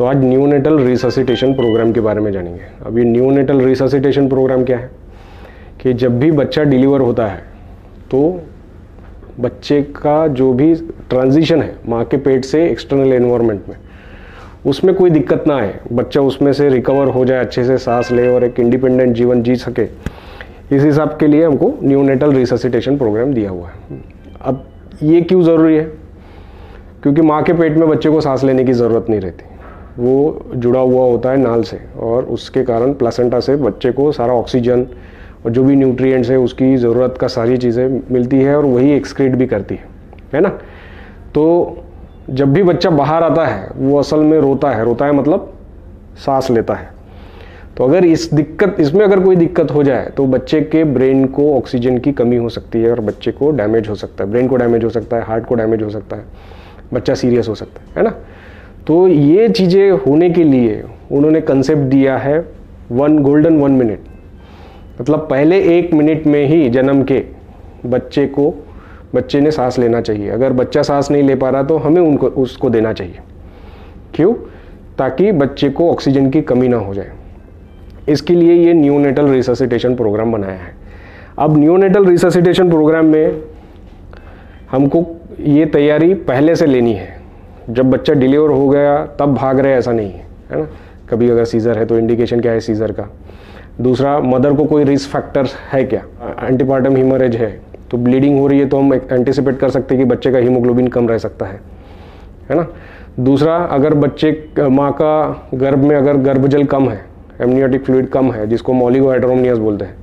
तो आज neonatal resuscitation programme के बारे में जानेंगे। अब ये न्यूनेटल रिससिटेशन प्रोग्राम क्या है कि जब भी बच्चा डिलीवर होता है तो बच्चे का जो भी ट्रांजिशन है माँ के पेट से एक्सटर्नल एनवायरनमेंट में, उसमें कोई दिक्कत ना आए, बच्चा उसमें से रिकवर हो जाए, अच्छे से सांस ले और एक इंडिपेंडेंट जीवन जी सके, इस हिसाब के लिए हमको न्यूनेटल रिससिटेशन प्रोग्राम दिया हुआ है। अब ये क्यों ज़रूरी है? क्योंकि माँ के पेट में बच्चे को सांस लेने की ज़रूरत नहीं रहती, वो जुड़ा हुआ होता है नाल से, और उसके कारण प्लासेंटा से बच्चे को सारा ऑक्सीजन और जो भी न्यूट्रिएंट्स है उसकी ज़रूरत का सारी चीज़ें मिलती है और वही एक्सक्रीट भी करती है ना। तो जब भी बच्चा बाहर आता है वो असल में रोता है मतलब सांस लेता है। तो अगर इसमें अगर कोई दिक्कत हो जाए तो बच्चे के ब्रेन को ऑक्सीजन की कमी हो सकती है और बच्चे को डैमेज हो सकता है, ब्रेन को डैमेज हो सकता है, हार्ट को डैमेज हो सकता है, बच्चा सीरियस हो सकता है ना। तो ये चीज़ें होने के लिए उन्होंने कंसेप्ट दिया है गोल्डन 1 मिनट, मतलब पहले 1 मिनट में ही जन्म के बच्चे ने सांस लेना चाहिए। अगर बच्चा सांस नहीं ले पा रहा तो हमें उसको देना चाहिए। क्यों? ताकि बच्चे को ऑक्सीजन की कमी ना हो जाए। इसके लिए ये न्यूनेटल रिससिटेशन प्रोग्राम बनाया है। अब न्यूनेटल रिससिटेशन प्रोग्राम में हमको ये तैयारी पहले से लेनी है। जब बच्चा डिलीवर हो गया तब भाग रहे ऐसा नहीं है ना। कभी अगर सीज़र है तो इंडिकेशन क्या है सीज़र का। दूसरा, मदर को कोई रिस्क फैक्टर है क्या, एंटीपार्टम हीमोरेज है तो ब्लीडिंग हो रही है तो हम एंटिसिपेट कर सकते हैं कि बच्चे का हीमोग्लोबिन कम रह सकता है ना। दूसरा, अगर माँ का गर्भ में अगर गर्भजल कम है, एमनियोटिक फ्लूइड कम है, जिसको हम ओलिगोहेटेरोमनियस बोलते हैं,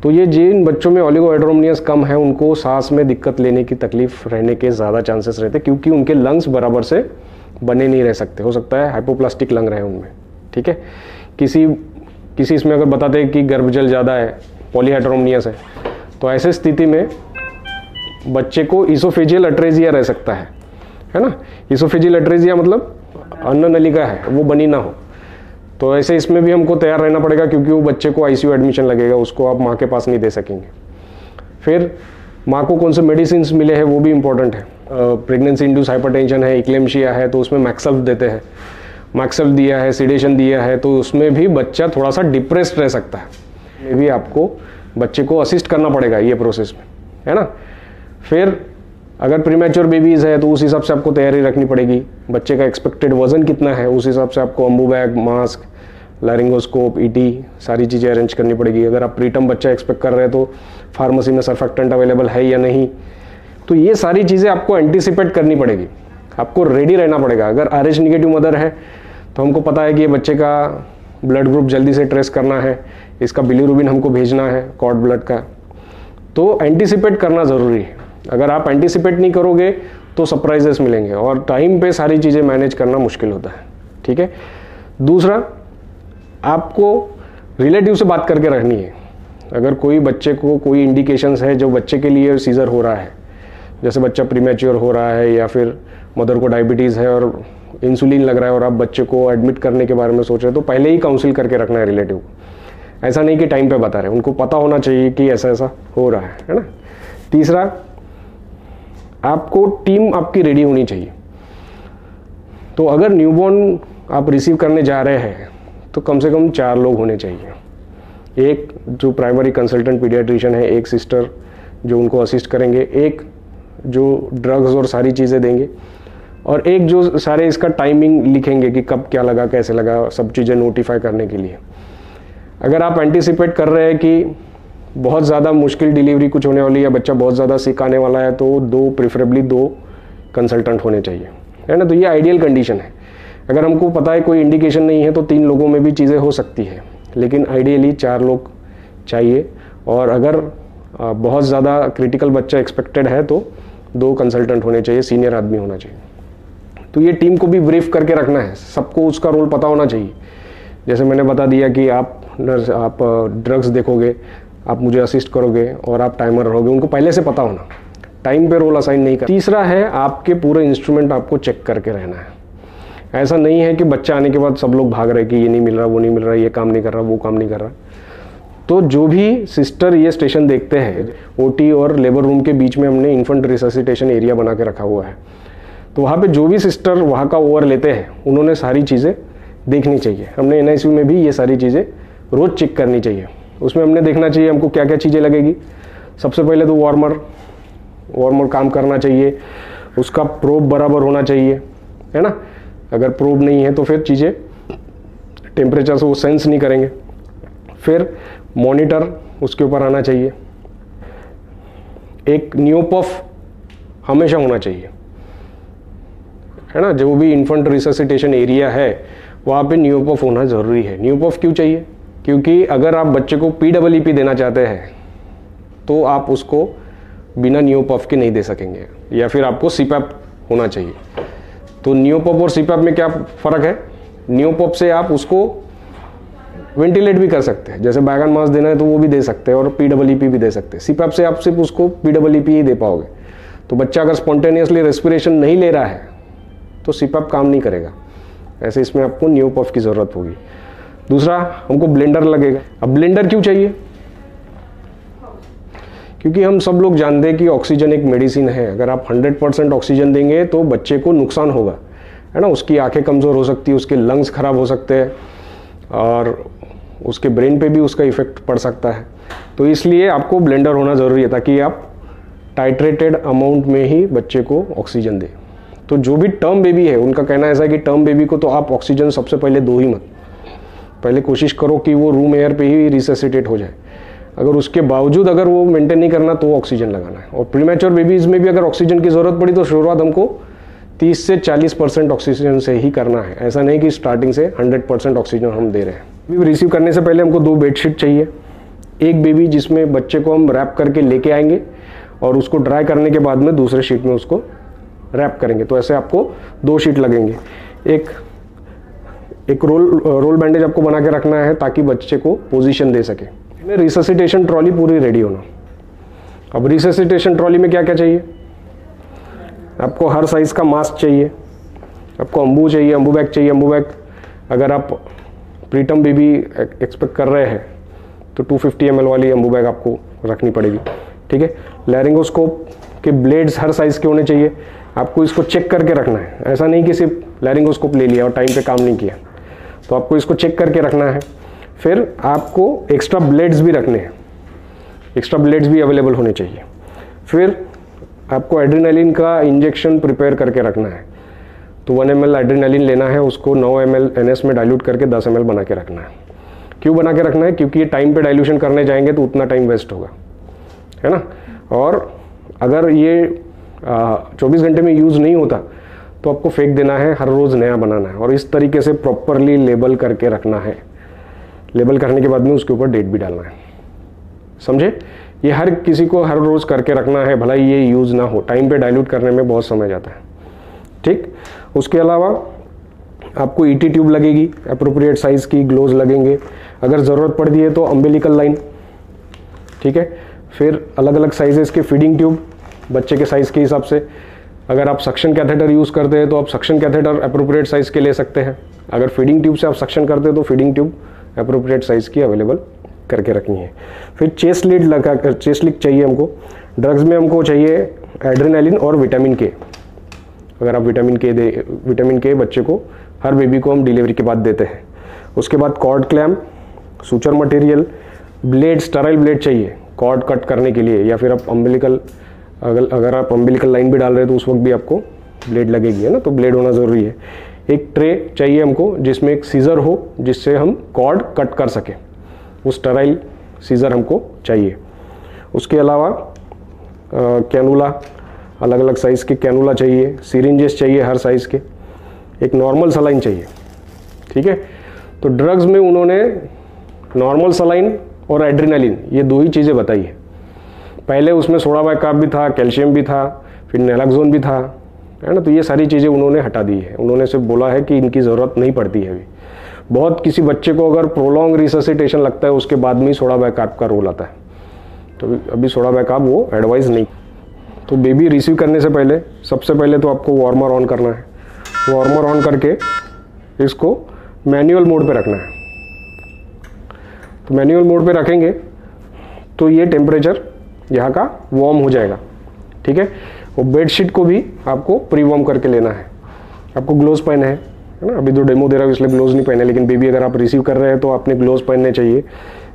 तो ये जिन बच्चों में ओलिगोहेटेरोमनियस कम है उनको सांस में दिक्कत लेने की तकलीफ रहने के ज़्यादा चांसेस रहते हैं, क्योंकि उनके लंग्स बराबर से बने नहीं रह सकते। हो सकता है हाइपोप्लास्टिक लंग रहे उनमें, ठीक है। किसी इसमें अगर बताते हैं कि गर्भजल ज़्यादा है, पॉलीहेटेरोमनियस है, तो ऐसे स्थिति में बच्चे को इसोफेजियल अट्रेजिया रह सकता है ना। इसोफेजियल अट्रेजिया मतलब अन्न नलिका है वो बनी ना हो, तो ऐसे इसमें भी हमको तैयार रहना पड़ेगा, क्योंकि वो बच्चे को आईसीयू एडमिशन लगेगा, उसको आप माँ के पास नहीं दे सकेंगे। फिर माँ को कौन से मेडिसिन मिले हैं वो भी इंपॉर्टेंट है। प्रेगनेंसी इंड्यूस हाइपरटेंशन है, इक्लेम्शिया है, तो उसमें मैक्सल्व देते हैं, मैक्सल्व दिया है, सिडेशन दिया है, तो उसमें भी बच्चा थोड़ा सा डिप्रेस्ड रह सकता है। ये भी आपको बच्चे को असिस्ट करना पड़ेगा ये प्रोसेस में, है ना। फिर अगर प्रीमैच्योर बेबीज़ है तो उस हिसाब से आपको तैयारी रखनी पड़ेगी। बच्चे का एक्सपेक्टेड वजन कितना है उस हिसाब से आपको अम्बू बैग, मास्क, लारिंगोस्कोप, ईटी सारी चीज़ें अरेंज करनी पड़ेगी। अगर आप प्रीटर्म बच्चा एक्सपेक्ट कर रहे हैं तो फार्मेसी में सर्फेक्टेंट अवेलेबल है या नहीं, तो ये सारी चीज़ें आपको एंटिसिपेट करनी पड़ेगी, आपको रेडी रहना पड़ेगा। अगर RH निगेटिव मदर है तो हमको पता है कि ये बच्चे का ब्लड ग्रुप जल्दी से ट्रेस करना है, इसका बिलीरुबिन हमको भेजना है कॉर्ड ब्लड का, तो एंटिसिपेट करना ज़रूरी है। अगर आप एंटिसिपेट नहीं करोगे तो सरप्राइजेस मिलेंगे और टाइम पे सारी चीज़ें मैनेज करना मुश्किल होता है, ठीक है। दूसरा, आपको रिलेटिव से बात करके रखनी है। अगर कोई बच्चे को कोई इंडिकेशंस है जो बच्चे के लिए सीज़र हो रहा है, जैसे बच्चा प्रीमैच्योर हो रहा है या फिर मदर को डायबिटीज़ है और इंसुलिन लग रहा है और आप बच्चे को एडमिट करने के बारे में सोच रहे हैं, तो पहले ही काउंसिल करके रखना है रिलेटिव को। ऐसा नहीं कि टाइम पे बता रहे, उनको पता होना चाहिए कि ऐसा ऐसा हो रहा है ना। तीसरा, आपको टीम आपकी रेडी होनी चाहिए। तो अगर न्यूबॉर्न आप रिसीव करने जा रहे हैं तो कम से कम 4 लोग होने चाहिए। एक जो प्राइमरी कंसल्टेंट पीडियाट्रिशियन है, एक सिस्टर जो उनको असिस्ट करेंगे, एक जो ड्रग्स और सारी चीज़ें देंगे, और एक जो सारे इसका टाइमिंग लिखेंगे कि कब क्या लगा, कैसे लगा, सब चीज़ें नोटिफाई करने के लिए। अगर आप एंटिसिपेट कर रहे हैं कि बहुत ज़्यादा मुश्किल डिलीवरी कुछ होने वाली है, बच्चा बहुत ज़्यादा सिक आने वाला है, तो प्रेफरेबली 2 कंसल्टेंट होने चाहिए, है ना। तो ये आइडियल कंडीशन है। अगर हमको पता है कोई इंडिकेशन नहीं है तो 3 लोगों में भी चीज़ें हो सकती है, लेकिन आइडियली 4 लोग चाहिए। और अगर बहुत ज़्यादा क्रिटिकल बच्चा एक्सपेक्टेड है तो 2 कंसल्टेंट होने चाहिए, सीनियर आदमी होना चाहिए। तो ये टीम को भी ब्रीफ करके रखना है, सबको उसका रोल पता होना चाहिए। जैसे मैंने बता दिया कि आप ड्रग्स देखोगे, आप मुझे असिस्ट करोगे और आप टाइमर रहोगे, उनको पहले से पता होना, टाइम पे रोल असाइन नहीं कर। तीसरा है, आपके पूरे इंस्ट्रूमेंट आपको चेक करके रहना है। ऐसा नहीं है कि बच्चा आने के बाद सब लोग भाग रहे कि ये नहीं मिल रहा, वो नहीं मिल रहा, ये काम नहीं कर रहा, वो काम नहीं कर रहा। तो जो भी सिस्टर ये स्टेशन देखते हैं, ओटी और लेबर रूम के बीच में हमने इन्फेंट रिससिटेशन एरिया बना के रखा हुआ है। तो वहाँ पे जो भी सिस्टर वहाँ का ओवर लेते हैं उन्होंने सारी चीज़ें देखनी चाहिए। हमने NICU में भी ये सारी चीज़ें रोज़ चेक करनी चाहिए। उसमें हमने देखना चाहिए हमको क्या क्या चीज़ें लगेगी। सबसे पहले तो वार्मर काम करना चाहिए, उसका प्रोब बराबर होना चाहिए, है ना। अगर प्रोब नहीं है तो फिर चीज़ें टेम्परेचर से वो सेंस नहीं करेंगे। फिर मॉनिटर उसके ऊपर आना चाहिए। एक नियोपफ हमेशा होना चाहिए, है ना। जो भी इन्फेंट रिससिटेशन एरिया है वहाँ पे नियोपफ होना ज़रूरी है। नियोपफ क्यों चाहिए? क्योंकि अगर आप बच्चे को PEEP देना चाहते हैं तो आप उसको बिना नियोपफ के नहीं दे सकेंगे, या फिर आपको CPAP होना चाहिए। तो नियोपफ और CPAP में क्या फ़र्क है? नियोपफ से आप उसको वेंटिलेट भी कर सकते हैं, जैसे बैगन मास देना है तो वो भी दे सकते हैं, और PEEP भी दे सकते हैं। CPAP से आप सिर्फ उसको PEEP ही दे पाओगे। तो बच्चा अगर स्पॉन्टेनियसली रेस्पिरेशन नहीं ले रहा है तो CPAP काम नहीं करेगा। ऐसे इसमें आपको नियोपफ की ज़रूरत होगी। दूसरा, हमको ब्लेंडर लगेगा। अब ब्लेंडर क्यों चाहिए? क्योंकि हम सब लोग जानते हैं कि ऑक्सीजन एक मेडिसिन है। अगर आप 100% ऑक्सीजन देंगे तो बच्चे को नुकसान होगा, है ना। उसकी आंखें कमज़ोर हो सकती है, उसके लंग्स खराब हो सकते हैं, और उसके ब्रेन पे भी उसका इफेक्ट पड़ सकता है। तो इसलिए आपको ब्लेंडर होना ज़रूरी है, ताकि आप टाइट्रेटेड अमाउंट में ही बच्चे को ऑक्सीजन दें। तो जो भी टर्म बेबी है उनका कहना ऐसा है कि टर्म बेबी को तो आप ऑक्सीजन सबसे पहले दो ही मत। पहले कोशिश करो कि वो रूम एयर पे ही रिससिटेट हो जाए। अगर उसके बावजूद अगर वो मेंटेन नहीं करना तो ऑक्सीजन लगाना है। और प्रीमैच्योर बेबीज़ में भी अगर ऑक्सीजन की ज़रूरत पड़ी तो शुरुआत हमको 30 से 40% ऑक्सीजन से ही करना है। ऐसा नहीं कि स्टार्टिंग से 100% ऑक्सीजन हम दे रहे हैं। बेबी रिसीव करने से पहले हमको 2 बेडशीट चाहिए। एक बेबी जिसमें बच्चे को हम रैप करके लेके आएंगे और उसको ड्राई करने के बाद में दूसरे शीट में उसको रैप करेंगे। तो ऐसे आपको 2 शीट लगेंगे। एक रोल बैंडेज आपको बना के रखना है ताकि बच्चे को पोजीशन दे सके। रिससिटेशन ट्रॉली पूरी रेडी होना। अब रिससिटेशन ट्रॉली में क्या क्या चाहिए? आपको हर साइज़ का मास्क चाहिए, आपको अम्बू चाहिए, अम्बू बैग चाहिए। अम्बू बैग अगर आप प्रीटर्म बेबी एक्सपेक्ट कर रहे हैं तो 250 ml वाली अम्बू बैग आपको रखनी पड़ेगी, ठीक है। लैरिंगोस्कोप के ब्लेड्स हर साइज़ के होने चाहिए। आपको इसको चेक करके रखना है। ऐसा नहीं कि सिर्फ लैरिंगोस्कोप ले लिया और टाइम पे काम नहीं किया, तो आपको इसको चेक करके रखना है। फिर आपको एक्स्ट्रा ब्लेड्स भी रखने हैं, एक्स्ट्रा ब्लेड्स भी अवेलेबल होने चाहिए। फिर आपको एड्रेनालिन का इंजेक्शन प्रिपेयर करके रखना है। तो 1 ml एड्रेनालिन लेना है, उसको 9 ml NS में डाइल्यूट करके 10 ml बना के रखना है। क्यों बना के रखना है? क्योंकि ये टाइम पे डाइल्यूशन करने जाएंगे तो उतना टाइम वेस्ट होगा, है ना। और अगर ये 24 घंटे में यूज़ नहीं होता तो आपको फेंक देना है, हर रोज़ नया बनाना है। और इस तरीके से प्रॉपरली लेबल करके रखना है। लेबल करने के बाद में उसके ऊपर डेट भी डालना है, समझे। ये हर किसी को हर रोज़ करके रखना है, भला ये यूज़ ना हो। टाइम पे डाइल्यूट करने में बहुत समय जाता है, ठीक। उसके अलावा आपको ET ट्यूब लगेगी, अप्रोप्रिएट साइज़ की ग्लोव्स लगेंगे। अगर ज़रूरत पड़ती है तो अम्बिलिकल लाइन, ठीक है। फिर अलग अलग साइजेस के फीडिंग ट्यूब बच्चे के साइज़ के हिसाब से। अगर आप सक्शन कैथेटर यूज़ करते हैं तो आप सक्शन कैथेटर अप्रोप्रिएट साइज़ के ले सकते हैं। अगर फीडिंग ट्यूब से आप सक्शन करते हैं तो फीडिंग ट्यूब अप्रोप्रिएट साइज़ की अवेलेबल करके रखनी है। फिर चेस्ट लीड चाहिए हमको। ड्रग्स में हमको चाहिए एड्रेनालिन और विटामिन के। अगर आप विटामिन के बच्चे को हर बेबी को हम डिलीवरी के बाद देते हैं। उसके बाद cord clamp, suture material, blade, sterile blade चाहिए कॉर्ड कट करने के लिए, या फिर आप अगर आप अम्बिलिकल लाइन भी डाल रहे हैं तो उस वक्त भी आपको ब्लेड लगेगी, है ना। तो ब्लेड होना ज़रूरी है। एक ट्रे चाहिए हमको जिसमें एक सीज़र हो जिससे हम कॉर्ड कट कर सकें। वो स्टराइल सीज़र हमको चाहिए। उसके अलावा कैनुला, अलग अलग साइज़ के कैनुला चाहिए। सिरिंजेस चाहिए हर साइज़ के। एक नॉर्मल सलाइन चाहिए, ठीक है। तो ड्रग्स में उन्होंने नॉर्मल सलाइन और एड्रेनालिन ये 2 ही चीज़ें बताई है। पहले उसमें सोडा बाइकार्ब भी था, कैल्शियम भी था, फिर नैलक्सोन भी था, है ना। तो ये सारी चीज़ें उन्होंने हटा दी है। उन्होंने सिर्फ बोला है कि इनकी ज़रूरत नहीं पड़ती है अभी। बहुत किसी बच्चे को अगर प्रोलॉन्ग रिससिटेशन लगता है उसके बाद में ही सोडा बाइकार्ब का रोल आता है, तो अभी सोडा बाइकार्ब वो एडवाइस नहीं। तो बेबी रिसीव करने से पहले सबसे पहले तो आपको वार्मर ऑन करना है। वार्मर ऑन करके इसको मैनुअल मोड पे रखना है। तो मैनुअल मोड पे रखेंगे तो ये टेम्परेचर यहाँ का वार्म हो जाएगा, ठीक है। वो बेडशीट को भी आपको प्री वार्म करके लेना है। आपको ग्लोव्स पहने है ना, अभी तो डेमो दे रहा है इसलिए ग्लोव्स नहीं पहने, लेकिन बेबी अगर आप रिसीव कर रहे हैं तो आपने ग्लोव्स पहनने चाहिए।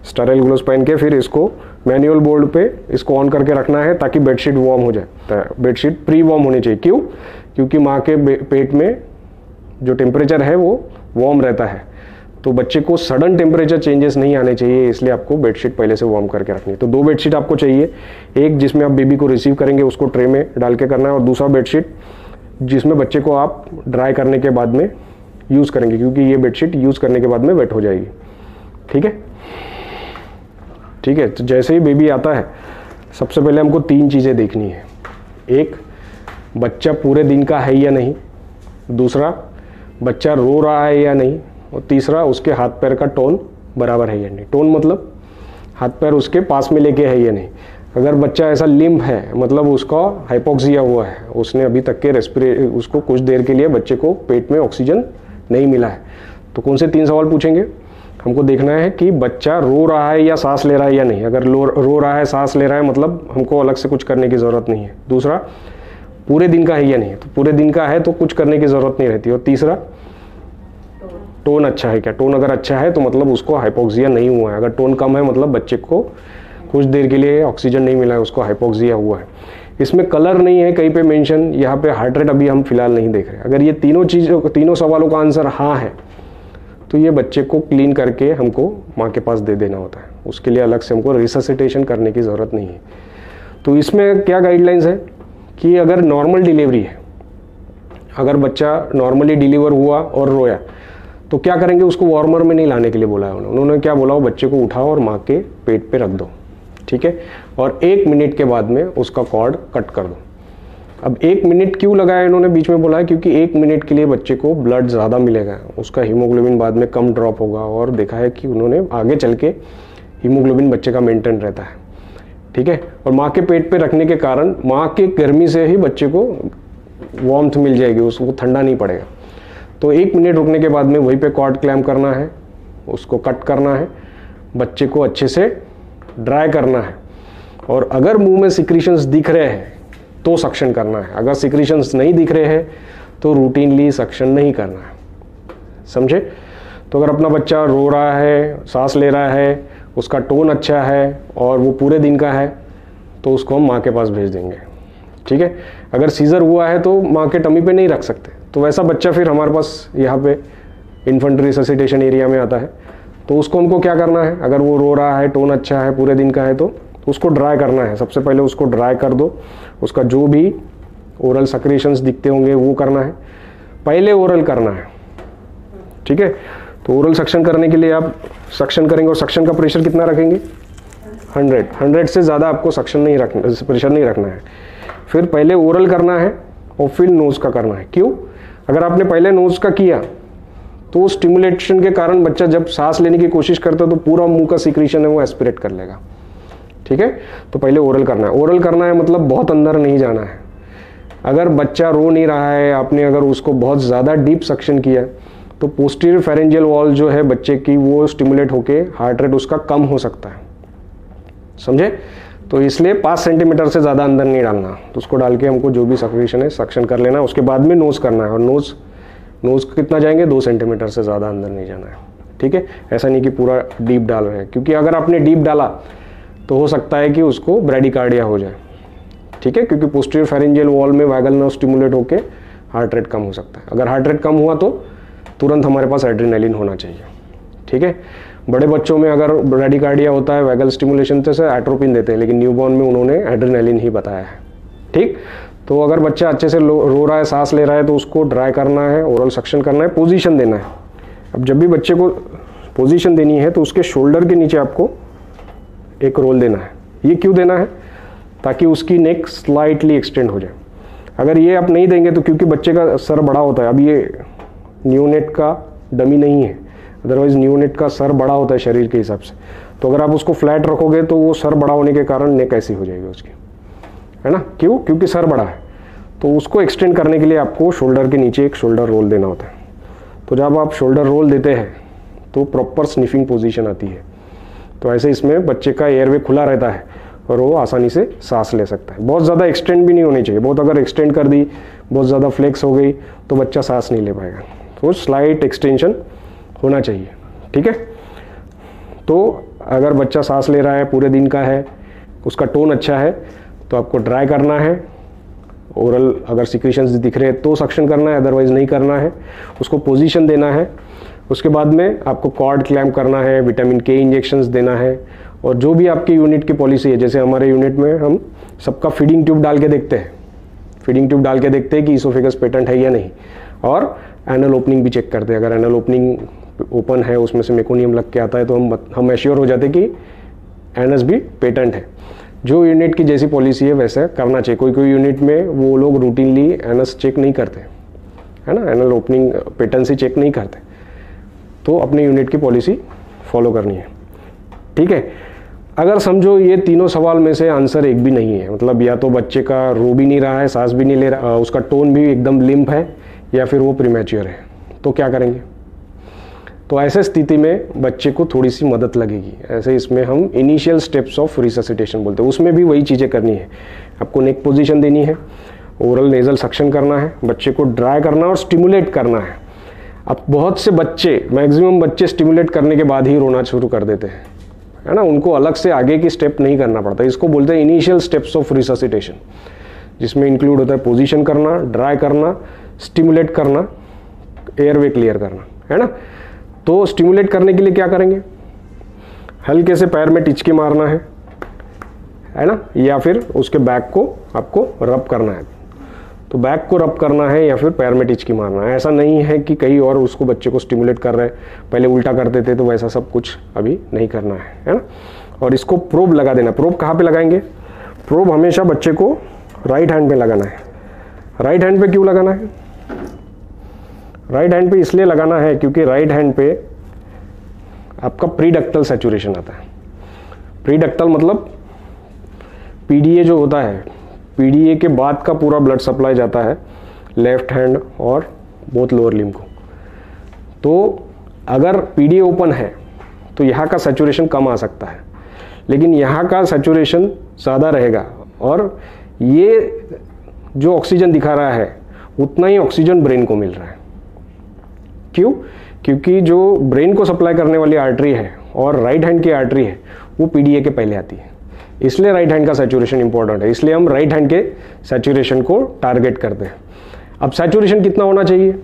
स्टेराइल ग्लोव्स पहन के फिर इसको मैनुअल बोर्ड पे इसको ऑन करके रखना है ताकि बेडशीट वार्म हो जाए। बेडशीट प्री वार्म होनी चाहिए। क्यों? क्योंकि माँ के पेट में जो टेम्परेचर है वो वार्म रहता है, तो बच्चे को सडन टेम्परेचर चेंजेस नहीं आने चाहिए, इसलिए आपको बेडशीट पहले से वार्म करके रखनी है। तो 2 बेडशीट आपको चाहिए, एक जिसमें आप बेबी को रिसीव करेंगे उसको ट्रे में डाल के करना है, और दूसरा बेडशीट जिसमें बच्चे को आप ड्राई करने के बाद में यूज़ करेंगे, क्योंकि ये बेडशीट यूज़ करने के बाद में वेट हो जाएगी। ठीक है, ठीक है। तो जैसे ही बेबी आता है सबसे पहले हमको 3 चीज़ें देखनी है। एक, बच्चा पूरे दिन का है या नहीं, दूसरा बच्चा रो रहा है या नहीं, और तीसरा उसके हाथ पैर का टोन बराबर है या नहीं। टोन मतलब हाथ पैर उसके पास में लेके है या नहीं। अगर बच्चा ऐसा लिम्प है मतलब उसका हाइपोक्सिया हुआ है, उसने अभी तक के उसको कुछ देर के लिए बच्चे को पेट में ऑक्सीजन नहीं मिला है, तो कौन से 3 सवाल पूछेंगे? हमको देखना है कि बच्चा रो रहा है या सांस ले रहा है या नहीं। अगर रो रहा है, सांस ले रहा है, मतलब हमको अलग से कुछ करने की ज़रूरत नहीं है। दूसरा, पूरे दिन का है या नहीं, तो पूरे दिन का है तो कुछ करने की ज़रूरत नहीं रहती। और तीसरा, टोन अच्छा है क्या। टोन अगर अच्छा है तो मतलब उसको हाइपोक्सिया नहीं हुआ है। अगर टोन कम है मतलब बच्चे को कुछ देर के लिए ऑक्सीजन नहीं मिला है, उसको हाइपोक्सिया हुआ है। इसमें कलर नहीं है कहीं पे मेंशन, यहाँ पे हार्ट रेट अभी हम फिलहाल नहीं देख रहे। अगर ये तीनों सवालों का आंसर हाँ है तो ये बच्चे को क्लीन करके हमको माँ के पास दे देना होता है। उसके लिए अलग से हमको रिससिटेशन करने की ज़रूरत नहीं है। तो इसमें क्या गाइडलाइंस है कि अगर नॉर्मल डिलीवरी है, अगर बच्चा नॉर्मली डिलीवर हुआ और रोया तो क्या करेंगे? उसको वार्मर में नहीं लाने के लिए बोला है उन्होंने क्या बोला? वो बच्चे को उठाओ और माँ के पेट पे रख दो, ठीक है, और 1 मिनट के बाद में उसका कॉर्ड कट कर दो। अब 1 मिनट क्यों लगाया इन्होंने बीच में बोला है? क्योंकि 1 मिनट के लिए बच्चे को ब्लड ज़्यादा मिलेगा, उसका हीमोग्लोबिन बाद में कम ड्रॉप होगा, और देखा है कि उन्होंने आगे चल के हीमोग्लोबिन बच्चे का मेंटेन रहता है, ठीक है। और माँ के पेट पे रखने के कारण माँ के गर्मी से ही बच्चे को वार्मथ मिल जाएगी, उसको ठंडा नहीं पड़ेगा। तो 1 मिनट रुकने के बाद में वहीं पे कॉर्ड क्लैम्प करना है, उसको कट करना है, बच्चे को अच्छे से ड्राई करना है, और अगर मुंह में सिक्रीशंस दिख रहे हैं तो सक्शन करना है। अगर सिक्रीशंस नहीं दिख रहे हैं तो रूटीनली सक्शन नहीं करना है, समझे। तो अगर अपना बच्चा रो रहा है, सांस ले रहा है, उसका टोन अच्छा है और वो पूरे दिन का है तो उसको हम माँ के पास भेज देंगे, ठीक है। अगर सीजर हुआ है तो माँ के टमी पे नहीं रख सकते, तो वैसा बच्चा फिर हमारे पास यहाँ पे इन्फेंट रिससिटेशन एरिया में आता है। तो उसको हमको क्या करना है? अगर वो रो रहा है, टोन अच्छा है, पूरे दिन का है, तो उसको ड्राई करना है। सबसे पहले उसको ड्राई कर दो, उसका जो भी ओरल सक्रीशंस दिखते होंगे वो करना है, पहले ओरल करना है, ठीक है। तो ओरल सक्शन करने के लिए आप सक्शन करेंगे, और सक्शन का प्रेशर कितना रखेंगे? 100 से ज़्यादा आपको सक्शन नहीं रखना, प्रेशर नहीं रखना है। फिर पहले ओरल करना है और फिर नोज़ का करना है। क्यों? अगर आपने पहले नोज़ का किया तो स्टिमुलेशन के कारण बच्चा जब सांस लेने की कोशिश करता है तो पूरा मुंह का सिक्रीशन है वो एस्पिरेट कर लेगा, ठीक है। तो पहले ओरल करना है। ओरल करना है मतलब बहुत अंदर नहीं जाना है। अगर बच्चा रो नहीं रहा है, आपने अगर उसको बहुत ज़्यादा डीप सक्शन किया तो पोस्टीरियर फेरेंजियल वॉल जो है बच्चे की वो स्टिमुलेट होके हार्ट रेट उसका कम हो सकता है, समझे। तो इसलिए 5 सेंटीमीटर से ज़्यादा अंदर नहीं डालना। तो उसको डाल के हमको जो भी सक्रीशन है सक्शन कर लेना है। उसके बाद में नोज़ करना है, और नोज़ कितना जाएंगे? 2 सेंटीमीटर से ज़्यादा अंदर नहीं जाना है, ठीक है। ऐसा नहीं कि पूरा डीप डाल रहे हैं, क्योंकि अगर आपने डीप डाला तो हो सकता है कि उसको ब्रेडिकार्डिया हो जाए, ठीक है, क्योंकि पोस्टीरियर फेरेंजियल वॉल में वैगल नर्व स्टिमुलेट होके हार्ट रेट कम हो सकता है। अगर हार्ट रेट कम हुआ तो तुरंत हमारे पास एड्रेनालिन होना चाहिए, ठीक है। बड़े बच्चों में अगर ब्रेडिकार्डिया होता है वैगल स्टिमुलेशन से एट्रोपिन देते हैं, लेकिन न्यूबॉर्न में उन्होंने एड्रेनालिन ही बताया है, ठीक। तो अगर बच्चा अच्छे से रो रहा है, सांस ले रहा है, तो उसको ड्राई करना है, ओरल सक्शन करना है, पोजीशन देना है। अब जब भी बच्चे को पोजीशन देनी है तो उसके शोल्डर के नीचे आपको एक रोल देना है। ये क्यों देना है? ताकि उसकी नेक स्लाइटली एक्सटेंड हो जाए। अगर ये आप नहीं देंगे तो क्योंकि बच्चे का सर बड़ा होता है, अब ये न्यूनेट का डमी नहीं है, अदरवाइज न्यूनेट का सर बड़ा होता है शरीर के हिसाब से, तो अगर आप उसको फ्लैट रखोगे तो वो सर बड़ा होने के कारण नेक ऐसी हो जाएगी उसकी, है ना। क्यों? क्योंकि सर बड़ा है। तो उसको एक्सटेंड करने के लिए आपको शोल्डर के नीचे एक शोल्डर रोल देना होता है। तो जब आप शोल्डर रोल देते हैं तो प्रॉपर स्निफिंग पोजीशन आती है। तो ऐसे इसमें बच्चे का एयरवे खुला रहता है और वो आसानी से सांस ले सकता है। बहुत ज़्यादा एक्सटेंड भी नहीं होनी चाहिए, बहुत अगर एक्सटेंड कर दी, बहुत ज़्यादा फ्लेक्स हो गई तो बच्चा सांस नहीं ले पाएगा। तो स्लाइट एक्सटेंशन होना चाहिए, ठीक है। तो अगर बच्चा सांस ले रहा है, पूरे दिन का है, उसका टोन अच्छा है, तो आपको ड्राई करना है। ओरल अगर सिक्रीशंस दिख रहे हैं तो सक्शन करना है, अदरवाइज नहीं करना है। उसको पोजीशन देना है। उसके बाद में आपको कॉर्ड क्लैम्प करना है, विटामिन के इंजेक्शंस देना है। और जो भी आपकी यूनिट की पॉलिसी है, जैसे हमारे यूनिट में हम सबका फीडिंग ट्यूब डाल के देखते हैं, फीडिंग ट्यूब डाल के देखते हैं कि इसोफेगस पेटेंट है या नहीं, और एनल ओपनिंग भी चेक करते हैं। अगर एनल ओपनिंग ओपन है, उसमें से मेकोनियम लग के आता है, तो हम एश्योर हो जाते हैं कि एनस भी पेटेंट है। जो यूनिट की जैसी पॉलिसी है वैसा करना चाहिए। कोई कोई यूनिट में वो लोग रूटीनली एनस चेक नहीं करते, है ना, एनल ओपनिंग पेटेंसी चेक नहीं करते। तो अपने यूनिट की पॉलिसी फॉलो करनी है, ठीक है। अगर समझो ये तीनों सवाल में से आंसर एक भी नहीं है, मतलब या तो बच्चे का रो भी नहीं रहा है, सांस भी नहीं ले रहा, उसका टोन भी एकदम लिम्प है, या फिर वो प्रीमैच्योर है, तो क्या करेंगे? तो ऐसे स्थिति में बच्चे को थोड़ी सी मदद लगेगी। ऐसे इसमें हम इनिशियल स्टेप्स ऑफ रिससिटेशन बोलते हैं। उसमें भी वही चीज़ें करनी है। आपको नेक पोजीशन देनी है, ओरल नेजल सक्शन करना है, बच्चे को ड्राई करना और स्टिमुलेट करना है। अब बहुत से बच्चे, मैक्सिमम बच्चे स्टिमुलेट करने के बाद ही रोना शुरू कर देते हैं, है ना, उनको अलग से आगे की स्टेप नहीं करना पड़ता। इसको बोलते हैं इनिशियल स्टेप्स ऑफ रिससिटेशन, जिसमें इंक्लूड होता है पोजीशन करना, ड्राई करना, स्टिमुलेट करना, एयरवे क्लियर करना, है ना। तो स्टिमुलेट करने के लिए क्या करेंगे? हल्के से पैर में टिचकी मारना है ना, या फिर उसके बैक को आपको रब करना है। तो बैक को रब करना है या फिर पैर में टिचकी मारना है। ऐसा नहीं है कि कहीं और उसको बच्चे को स्टिमुलेट कर रहे हैं, पहले उल्टा करते थे, तो वैसा सब कुछ अभी नहीं करना है ना। और इसको प्रोब लगा देना। प्रोब कहाँ पे लगाएंगे? प्रोब हमेशा बच्चे को राइट हैंड पे लगाना है। राइट हैंड पे क्यों लगाना है? राइट हैंड पे इसलिए लगाना है क्योंकि राइट हैंड पे आपका प्रीडक्टल सैचुरेशन आता है। प्रीडक्टल मतलब पीडीए जो होता है, पीडीए के बाद का पूरा ब्लड सप्लाई जाता है लेफ्ट हैंड और बोथ लोअर लिम्ब को। तो अगर पीडीए ओपन है तो यहाँ का सैचुरेशन कम आ सकता है, लेकिन यहाँ का सैचुरेशन ज़्यादा रहेगा। और ये जो ऑक्सीजन दिखा रहा है उतना ही ऑक्सीजन ब्रेन को मिल रहा है। क्यों? क्योंकि जो ब्रेन को सप्लाई करने वाली आर्टरी है और राइट हैंड की आर्टरी है वो पीडीए के पहले आती है, इसलिए राइट हैंड का सैचुरेशन इंपॉर्टेंट है। इसलिए हम राइट हैंड के सैचुरेशन को टारगेट करते हैं। अब सैचुरेशन कितना होना चाहिए?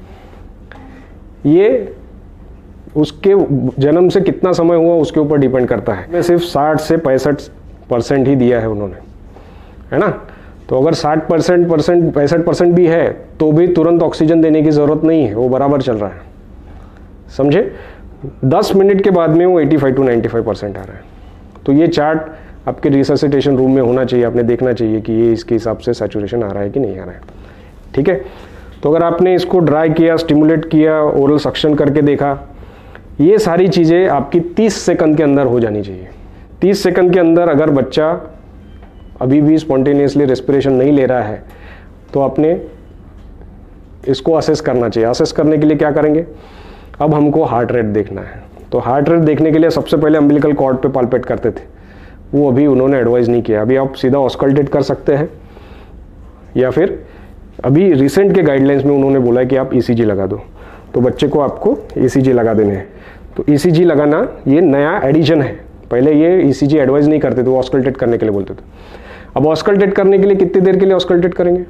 ये उसके जन्म से कितना समय हुआ उसके ऊपर डिपेंड करता है। मैं सिर्फ 60 से 65% ही दिया है उन्होंने, है ना। तो अगर 60% 65% भी है तो भी तुरंत ऑक्सीजन देने की ज़रूरत नहीं है, वो बराबर चल रहा है, समझे। 10 मिनट के बाद में वो 85 to 95% आ रहा है। तो ये चार्ट आपके रिससिटेशन रूम में होना चाहिए, आपने देखना चाहिए कि ये इसके हिसाब से सैचुरेशन आ रहा है कि नहीं आ रहा है, ठीक है। तो अगर आपने इसको ड्राई किया, स्टिमुलेट किया, ओरल सक्शन करके देखा, ये सारी चीज़ें आपकी 30 सेकंड के अंदर हो जानी चाहिए। 30 सेकंड के अंदर अगर बच्चा अभी भी स्पॉन्टेनियसली रेस्पिरेशन नहीं ले रहा है तो आपने इसको असेस करना चाहिए। असेस करने के लिए क्या करेंगे? अब हमको हार्ट रेट देखना है। तो हार्ट रेट देखने के लिए सबसे पहले अम्बिलिकल कॉर्ड पे पाल्पेट करते थे, वो अभी उन्होंने एडवाइस नहीं किया। अभी आप सीधा ऑस्कल्टेट कर सकते हैं, या फिर अभी रिसेंट के गाइडलाइंस में उन्होंने बोला है कि आप ईसीजी लगा दो। तो बच्चे को आपको ईसीजी लगा देने हैं। तो ईसीजी लगाना ये नया एडिशन है। पहले ये ईसीजी एडवाइस नहीं करते थे, वो ऑस्कल्टेट करने के लिए बोलते थे। अब ऑस्कल्टेट करने के लिए कितनी देर के लिए ऑस्कल्टेट करेंगे?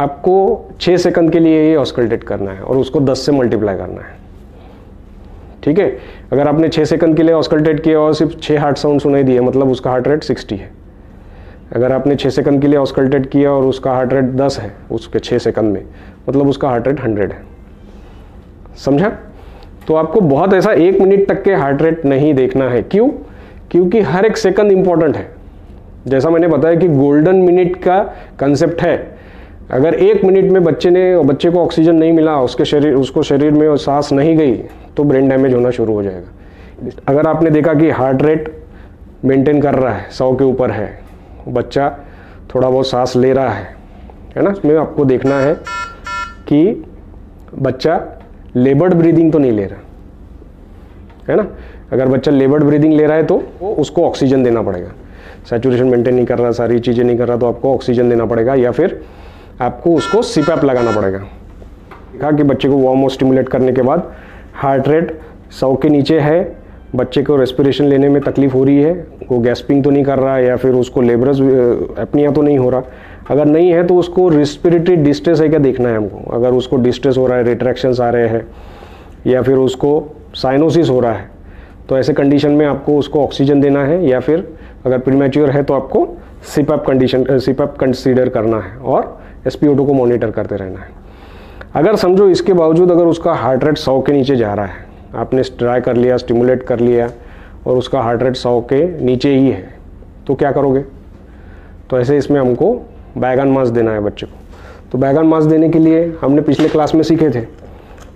आपको 6 सेकंड के लिए ये ऑस्कल्टेट करना है और उसको 10 से मल्टीप्लाई करना है, ठीक है। अगर आपने 6 सेकंड के लिए ऑस्कल्टेट किया और सिर्फ 6 हार्ट साउंड सुनाई दिए, मतलब उसका हार्ट रेट 60 है। अगर आपने 6 सेकंड के लिए ऑस्कल्टेट किया और उसका हार्ट रेट 10 है उसके 6 सेकंड में, मतलब उसका हार्ट रेट 100 है, समझा। तो आपको बहुत ऐसा 1 मिनट तक के हार्ट रेट नहीं देखना है। क्यों? क्योंकि हर एक सेकंड इंपॉर्टेंट है। जैसा मैंने बताया कि गोल्डन मिनट का कंसेप्ट है। अगर 1 मिनट में बच्चे को ऑक्सीजन नहीं मिला, उसको शरीर में सांस नहीं गई, तो ब्रेन डैमेज होना शुरू हो जाएगा। अगर आपने देखा कि हार्ट रेट मेंटेन कर रहा है, 100 के ऊपर है, बच्चा थोड़ा बहुत सांस ले रहा है ना, इसमें आपको देखना है कि बच्चा लेबर्ड ब्रीदिंग तो नहीं ले रहा है ना। अगर बच्चा लेबर्ड ब्रीदिंग ले रहा है तो उसको ऑक्सीजन देना पड़ेगा। सैचुरेशन मेंटेन नहीं कर रहा, सारी चीज़ें नहीं कर रहा, तो आपको ऑक्सीजन देना पड़ेगा या फिर आपको उसको सीपैप लगाना पड़ेगा। देखा कि बच्चे को वार्म और स्टिमुलेट करने के बाद हार्ट रेट 100 के नीचे है, बच्चे को रेस्पिरेशन लेने में तकलीफ हो रही है, वो गैस्पिंग तो नहीं कर रहा है या फिर उसको लेबरस एपनिया तो नहीं हो रहा। अगर नहीं है तो उसको रेस्पिरेटरी डिस्ट्रेस है क्या देखना है हमको। अगर उसको डिस्ट्रेस हो रहा है, रिट्रैक्शंस आ रहे हैं या फिर उसको साइनोसिस हो रहा है, तो ऐसे कंडीशन में आपको उसको ऑक्सीजन देना है या फिर अगर प्रीमैच्योर है तो आपको सीपैप कंसीडर करना है और SpO2 को मॉनिटर करते रहना है। अगर समझो इसके बावजूद अगर उसका हार्ट रेट 100 के नीचे जा रहा है, आपने ट्राई कर लिया, स्टिमुलेट कर लिया और उसका हार्ट रेट 100 के नीचे ही है, तो क्या करोगे? तो ऐसे इसमें हमको बैगन मास देना है बच्चे को। तो बैगन मास देने के लिए हमने पिछले क्लास में सीखे थे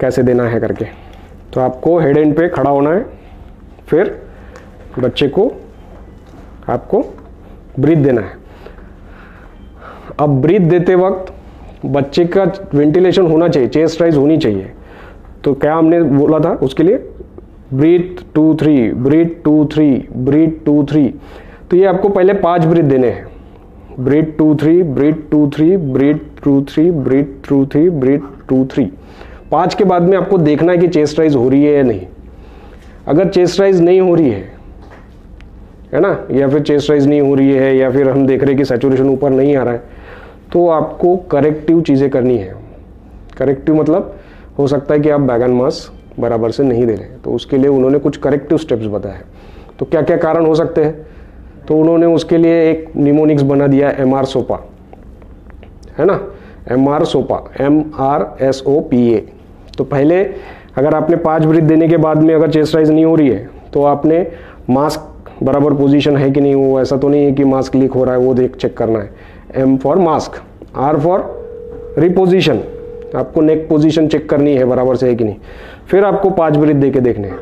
कैसे देना है करके। तो आपको हेड एंड पे खड़ा होना है, फिर बच्चे को आपको ब्रीथ देना है। अब ब्रीथ देते वक्त बच्चे का वेंटिलेशन होना चाहिए, चेस्ट राइज होनी चाहिए। तो क्या हमने बोला था उसके लिए? Breath 2 3, breath 2 3, breath 2 3। तो ये आपको पहले 5 ब्रीथ देने हैं। Breath 2 3, breath 2 3, breath 2 3, breath 2 3, breath 2 3। 5 के बाद में आपको देखना है कि चेस्ट राइज हो रही है या नहीं। अगर चेस्ट राइज नहीं हो रही है ना, या फिर चेस्ट राइज नहीं हो रही है या फिर हम देख रहे हैं कि सैचुरेशन ऊपर नहीं आ रहा है, तो आपको करेक्टिव चीज़ें करनी है। करेक्टिव मतलब हो सकता है कि आप बैगन मास बराबर से नहीं दे रहे, तो उसके लिए उन्होंने कुछ करेक्टिव स्टेप्स बताए हैं। तो क्या क्या कारण हो सकते हैं? तो उन्होंने उसके लिए एक निमोनिक्स बना दिया, MR सोपा, है ना, MR सोपा, MRSOPA। तो पहले अगर आपने 5 ब्रीथ देने के बाद में अगर चेस्ट राइज नहीं हो रही है, तो आपने मास्क बराबर पोजीशन है कि नहीं, वो ऐसा तो नहीं है कि मास्क लीक हो रहा है, वो देख चेक करना है। M for mask, R for reposition, आपको नेक पोजीशन चेक करनी है बराबर से है कि नहीं। फिर आपको 5 ब्रीथ दे के देखने हैं।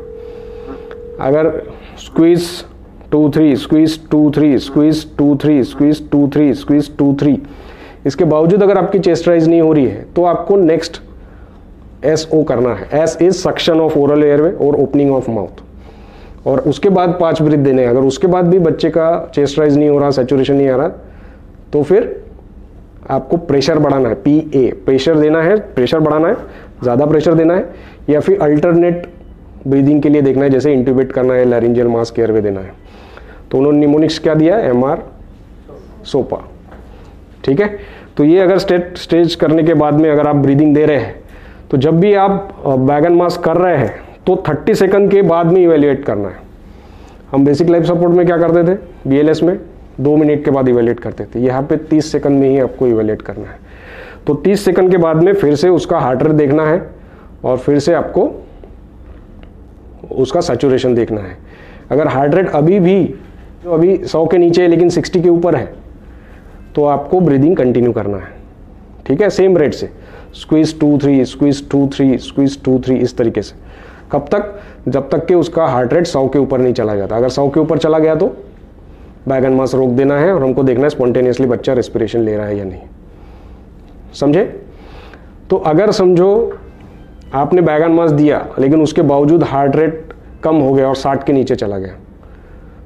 अगर squeeze 2 3, squeeze 2 3, squeeze 2 3, squeeze 2 3, squeeze 2 3, इसके बावजूद अगर आपकी चेस्ट राइज नहीं हो रही है, तो आपको नेक्स्ट SO करना है। S is suction of oral airway और ओपनिंग ऑफ माउथ, और उसके बाद 5 ब्रीथ देने हैं। अगर उसके बाद भी बच्चे का चेस्ट राइज नहीं हो रहा, सैचुरेशन नहीं आ रहा, तो फिर आपको प्रेशर बढ़ाना है, PA, प्रेशर देना है, प्रेशर बढ़ाना है, ज़्यादा प्रेशर देना है, या फिर अल्टरनेट ब्रीदिंग के लिए देखना है, जैसे इंट्यूबेट करना है, लैरिंजियल मास्क एयरवे देना है। तो उन्होंने निमोनिक्स क्या दिया? MR सोपा। ठीक है, तो ये अगर स्टेज करने के बाद में अगर आप ब्रीदिंग दे रहे हैं, तो जब भी आप बैगन मास्क कर रहे हैं तो 30 सेकंड के बाद में इवेल्युएट करना है। हम बेसिक लाइफ सपोर्ट में क्या करते थे, BLS में 2 मिनट के बाद इवेल्युएट करते थे। यहाँ पे 30 सेकंड में ही आपको इवेल्युएट करना है। तो 30 सेकंड के बाद में फिर से उसका हार्ट रेट देखना है और फिर से आपको उसका सैचुरेशन देखना है। अगर हार्ट रेट अभी भी जो अभी 100 के नीचे है लेकिन 60 के ऊपर है, तो आपको ब्रीदिंग कंटिन्यू करना है। ठीक है, सेम रेट से स्क्वीज 2 3, स्क्वीज 2 3, स्क्वीज 2 3, इस तरीके से। कब तक? जब तक कि उसका हार्ट रेट 100 के ऊपर नहीं चला जाता। अगर 100 के ऊपर चला गया तो बैगन मास रोक देना है और हमको देखना है स्पॉन्टेनियसली बच्चा रेस्पिरेशन ले रहा है या नहीं। समझे? तो अगर समझो आपने बैगन मास दिया लेकिन उसके बावजूद हार्ट रेट कम हो गया और 60 के नीचे चला गया,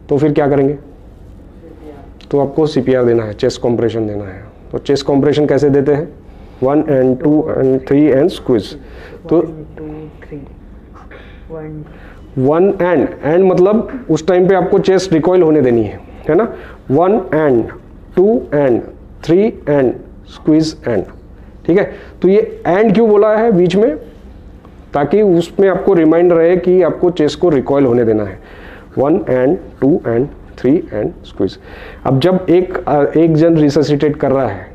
तो फिर क्या करेंगे? तो आपको CPR देना है, चेस्ट कॉम्प्रेशन देना है। तो चेस्ट कॉम्प्रेशन कैसे देते हैं? 1 and 2 and 3 and स्क्वीज। तो 1 and मतलब उस टाइम पे आपको चेस्ट रिकॉइल होने देनी है ना। 1 and 2 and 3 and squeeze and। ठीक है, तो ये एंड क्यों बोला है बीच में? ताकि उसमें आपको रिमाइंड रहे कि आपको चेस्ट को रिकॉइल होने देना है। 1 and 2 and 3 and स्क्वीज। अब जब एक जन रिससिटेट कर रहा है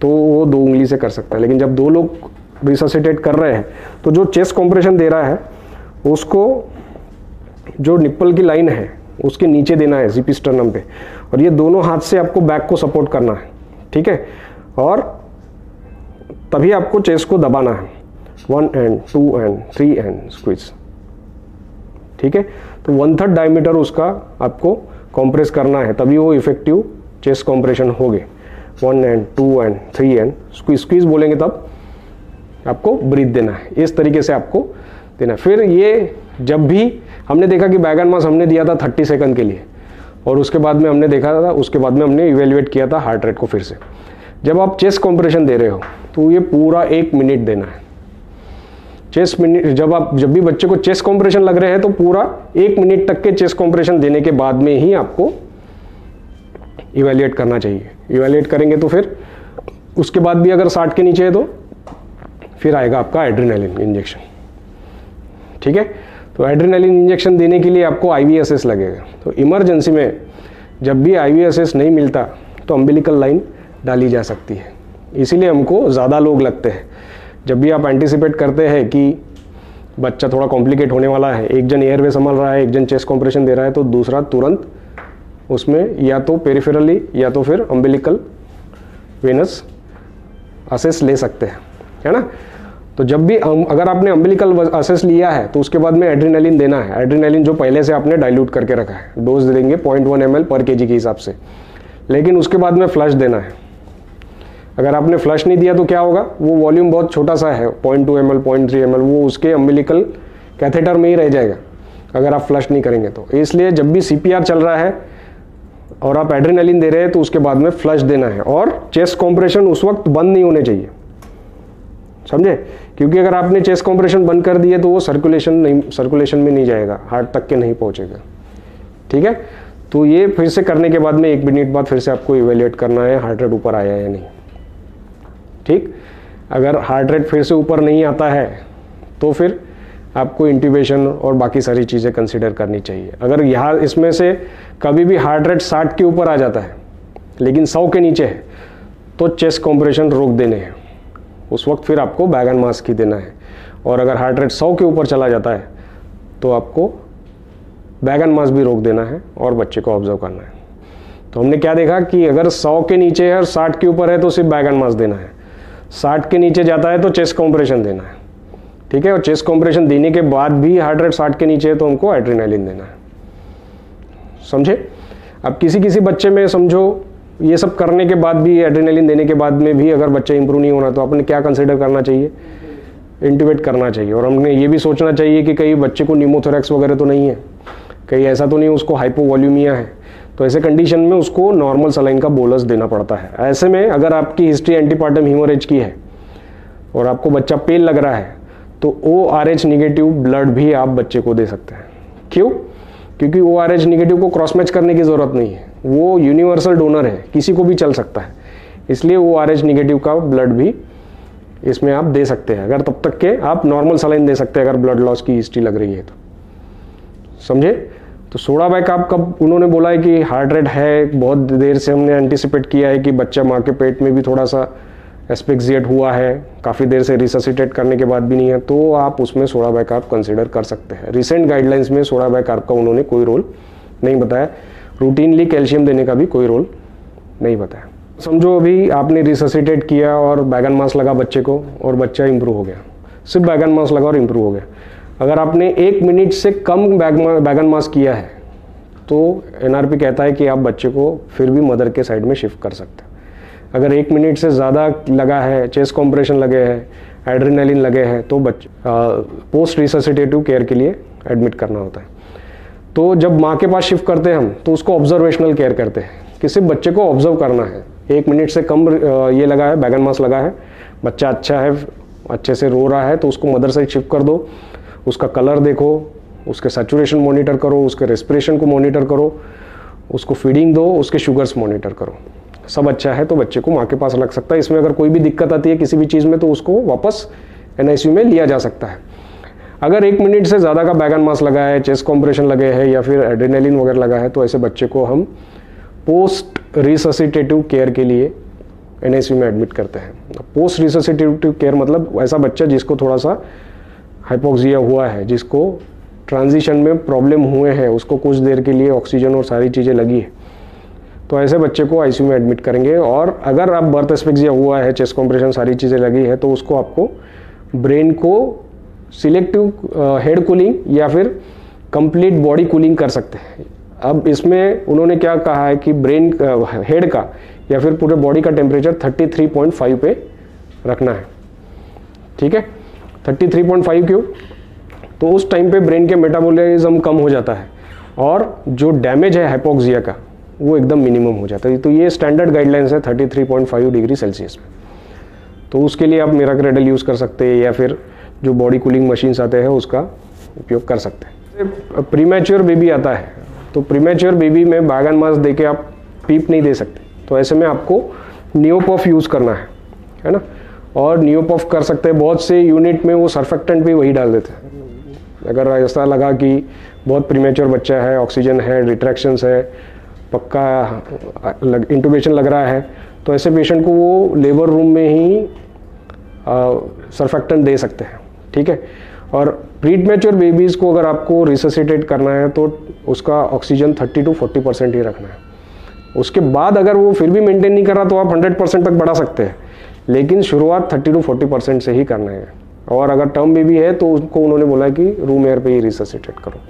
तो वो 2 उंगली से कर सकता है, लेकिन जब 2 लोग रिससिटेट कर रहे हैं तो जो चेस्ट कॉम्प्रेशन दे रहा है उसको जो निप्पल की लाइन है उसके नीचे देना है, ZP स्टर्नम पे, और ये दोनों हाथ से आपको बैक को सपोर्ट करना है। ठीक है, और तभी आपको चेस्ट को दबाना है। 1 and 2 and 3 and स्क्वीज। ठीक है, तो 1/3 डायमीटर उसका आपको कॉम्प्रेस करना है, तभी वो इफेक्टिव चेस्ट कॉम्प्रेशन होगे। 1 and 2 and 3 and squeeze. Squeeze बोलेंगे तब आपको ब्रीथ देना है, इस तरीके से आपको देना है। फिर ये जब भी हमने देखा कि बैगन मास हमने दिया था 30 सेकंड के लिए, और उसके बाद में हमने देखा था, उसके बाद में हमने इवेल्युएट किया था हार्ट रेट को फिर से। जब आप चेस्ट कंप्रेशन दे रहे हो तो ये पूरा 1 मिनट देना है। चेस्ट मिनट जब भी बच्चे को चेस्ट कंप्रेशन लग रहे हैं तो पूरा 1 मिनट तक के चेस्ट कंप्रेशन देने के बाद में ही आपको इवेल्युएट करना चाहिए। इवेल्युएट करेंगे तो फिर उसके बाद भी अगर 60 के नीचे है तो फिर आएगा आपका एड्रेनालिन इंजेक्शन। ठीक है, तो एड्रेनालिन इंजेक्शन देने के लिए आपको IVSS लगेगा। तो इमरजेंसी में जब भी IVSS नहीं मिलता तो अम्बिलिकल लाइन डाली जा सकती है। इसीलिए हमको ज़्यादा लोग लगते हैं। जब भी आप एंटिसिपेट करते हैं कि बच्चा थोड़ा कॉम्प्लिकेट होने वाला है, एक जन एयरवे संभाल रहा है, एक जन चेस्ट कॉम्प्रेशन दे रहा है, तो दूसरा तुरंत उसमें या तो पेरिफेरली या तो फिर अम्बिलिकल वेनस असेस ले सकते हैं, है ना। तो जब भी अगर आपने अम्बिलिकल असेस लिया है तो उसके बाद में एड्रेनालिन देना है। एड्रेनालिन जो पहले से आपने डाइल्यूट करके रखा है, डोज देंगे 0.1 ml पर kg के हिसाब से, लेकिन उसके बाद में फ्लश देना है। अगर आपने फ्लश नहीं दिया तो क्या होगा, वो वॉल्यूम बहुत छोटा सा है, 0.2 ml 0.3 ml, वो उसके अम्बिलिकल कैथेटर में ही रह जाएगा अगर आप फ्लश नहीं करेंगे तो। इसलिए जब भी CPR चल रहा है और आप एड्रेनालिन दे रहे हैं तो उसके बाद में फ्लश देना है, और चेस्ट कॉम्प्रेशन उस वक्त बंद नहीं होने चाहिए, समझे। क्योंकि अगर आपने चेस्ट कॉम्प्रेशन बंद कर दिए तो वो सर्कुलेशन में नहीं जाएगा, हार्ट तक के नहीं पहुंचेगा। ठीक है, तो ये फिर से करने के बाद में 1 मिनट बाद फिर से आपको इवेल्युएट करना है हार्ट रेट ऊपर आया है या नहीं। ठीक, अगर हार्ट रेट फिर से ऊपर नहीं आता है तो फिर आपको इंट्यूबेशन और बाकी सारी चीज़ें कंसिडर करनी चाहिए। अगर यहाँ इसमें से कभी भी हार्ट रेट 60 के ऊपर आ जाता है लेकिन 100 के नीचे है तो चेस्ट कॉम्प्रेशन रोक देने हैं, उस वक्त फिर आपको बैग एंड मास्क ही देना है। और अगर हार्ट रेट 100 के ऊपर चला जाता है तो आपको बैग एंड मास्क भी रोक देना है और बच्चे को ऑब्जर्व करना है। तो हमने क्या देखा कि अगर 100 के नीचे है और 60 के ऊपर है तो सिर्फ बैग एंड मास्क देना है, 60 के नीचे जाता है तो चेस्ट कॉम्प्रेशन देना है। ठीक है, और चेस्ट कॉम्प्रेशन देने के बाद भी हार्ट रेट 60 के नीचे है तो हमको एड्रेनालिन देना है, समझे। अब किसी बच्चे में समझो ये सब करने के बाद भी, एड्रेनालिन देने के बाद में भी अगर बच्चा इंप्रूव नहीं होना तो आपने क्या कंसिडर करना चाहिए, इंट्यूबेट करना चाहिए। और हमने ये भी सोचना चाहिए कि कहीं बच्चे को न्यूमोथोरैक्स वगैरह तो नहीं है, कहीं ऐसा तो नहीं उसको हाइपोवॉल्यूमिया है, तो ऐसे कंडीशन में उसको नॉर्मल सलाइन का बोलस देना पड़ता है। ऐसे में अगर आपकी हिस्ट्री एंटीपार्टम हीमोरेज की है और आपको बच्चा पेल लग रहा है तो ORH निगेटिव ब्लड भी आप बच्चे को दे सकते हैं। क्यों? क्योंकि ORH निगेटिव को क्रॉस मैच करने की ज़रूरत नहीं है, वो यूनिवर्सल डोनर है, किसी को भी चल सकता है। इसलिए ORH निगेटिव का ब्लड भी इसमें आप दे सकते हैं, अगर तब तक के आप नॉर्मल सलाइन दे सकते हैं अगर ब्लड लॉस की हिस्ट्री लग रही है तो, समझे। तो सोडा बैकअप कब उन्होंने बोला है कि हार्ट रेट है, बहुत देर से हमने एंटिसिपेट किया है कि बच्चा माँ के पेट में भी थोड़ा सा एस्फिक्सिएट हुआ है, काफ़ी देर से रिससिटेट करने के बाद भी नहीं है, तो आप उसमें सोडा बैकअप कंसिडर कर सकते हैं। रिसेंट गाइडलाइंस में सोडा बैकअप का उन्होंने कोई रोल नहीं बताया, रूटीनली कैल्शियम देने का भी कोई रोल नहीं बताया। समझो अभी आपने रिससिटेट किया और बैग एंड मास लगा बच्चे को और बच्चा इंप्रूव हो गया, सिर्फ बैग एंड मास लगा और इंप्रूव हो गया। अगर आपने 1 मिनट से कम बैग एंड मास किया है तो NRP कहता है कि आप बच्चे को फिर भी मदर के साइड में शिफ्ट कर सकते हैं। अगर 1 मिनट से ज़्यादा लगा है, चेस्ट कॉम्प्रेशन लगे हैं, एड्रेनालिन लगे हैं, तो बच्चे पोस्ट रिससिटेटिव केयर के लिए एडमिट करना होता है। तो जब माँ के पास शिफ्ट करते हैं हम तो उसको ऑब्जर्वेशनल केयर करते हैं कि सिर्फ बच्चे को ऑब्जर्व करना है। 1 मिनट से कम ये लगा है, बैग एंड मास लगा है, बच्चा अच्छा है, अच्छे से रो रहा है, तो उसको मदर साइड शिफ्ट कर दो, उसका कलर देखो, उसके सैचुरेशन मॉनिटर करो, उसके रेस्पिरेशन को मॉनिटर करो, उसको फीडिंग दो, उसके शुगर्स मॉनिटर करो। सब अच्छा है तो बच्चे को माँ के पास रख सकता है। इसमें अगर कोई भी दिक्कत आती है किसी भी चीज़ में तो उसको वापस NICU में लिया जा सकता है। अगर 1 मिनट से ज़्यादा का बैग एंड मास लगा है, चेस्ट कॉम्प्रेशन लगे है या फिर एड्रेनालिन वगैरह लगा है, तो ऐसे बच्चे को हम पोस्ट रिससिटेटिव केयर के लिए NICU में एडमिट करते हैं। पोस्ट रिससिटेटिव केयर मतलब ऐसा बच्चा जिसको थोड़ा सा हाइपोक्सिया हुआ है, जिसको ट्रांजिशन में प्रॉब्लम हुए हैं, उसको कुछ देर के लिए ऑक्सीजन और सारी चीज़ें लगी है, तो ऐसे बच्चे को ICU में एडमिट करेंगे। और अगर आप बर्थ एस्फिक्सिया हुआ है, चेस्ट कॉम्प्रेशन सारी चीज़ें लगी है, तो उसको आपको ब्रेन को सिलेक्टिव हेड कूलिंग या फिर कंप्लीट बॉडी कूलिंग कर सकते हैं। अब इसमें उन्होंने क्या कहा है कि ब्रेन हेड का या फिर पूरे बॉडी का टेम्परेचर 33.5 पे रखना है। ठीक है, 33.5 क्यों? तो उस टाइम पे ब्रेन के मेटाबॉलिज्म कम हो जाता है और जो डैमेज है हाइपोक्सिया का वो एकदम मिनिमम हो जाता है। तो ये स्टैंडर्ड गाइडलाइंस है 33.5 डिग्री सेल्सियस में। तो उसके लिए आप मिराक्रेडल यूज़ कर सकते हैं या फिर जो बॉडी कूलिंग मशीन्स आते हैं उसका उपयोग कर सकते हैं। प्रीमैच्योर बेबी आता है, तो प्रीमैच्योर बेबी में बैगन मास दे के आप पीप नहीं दे सकते, तो ऐसे में आपको नियोपफ यूज़ करना है ना। और नियोपफ कर सकते हैं, बहुत से यूनिट में वो सर्फेक्टेंट भी वही डाल देते हैं। अगर ऐसा लगा कि बहुत प्रीमैच्योर बच्चा है, ऑक्सीजन है, रिट्रैक्शंस है, पक्का इंटुबेशन लग रहा है, तो ऐसे पेशेंट को वो लेबर रूम में ही सर्फेक्टेंट दे सकते हैं, ठीक है। और प्रीमैच्योर बेबीज़ को अगर आपको रिससिटेट करना है तो उसका ऑक्सीजन 30 to 40% ही रखना है। उसके बाद अगर वो फिर भी मेंटेन नहीं कर रहा तो आप 100% तक बढ़ा सकते हैं, लेकिन शुरुआत 30 to 40% से ही करना है। और अगर टर्म बेबी है तो उसको उन्होंने बोला कि रूम एयर पे ही रिससिटेट करो।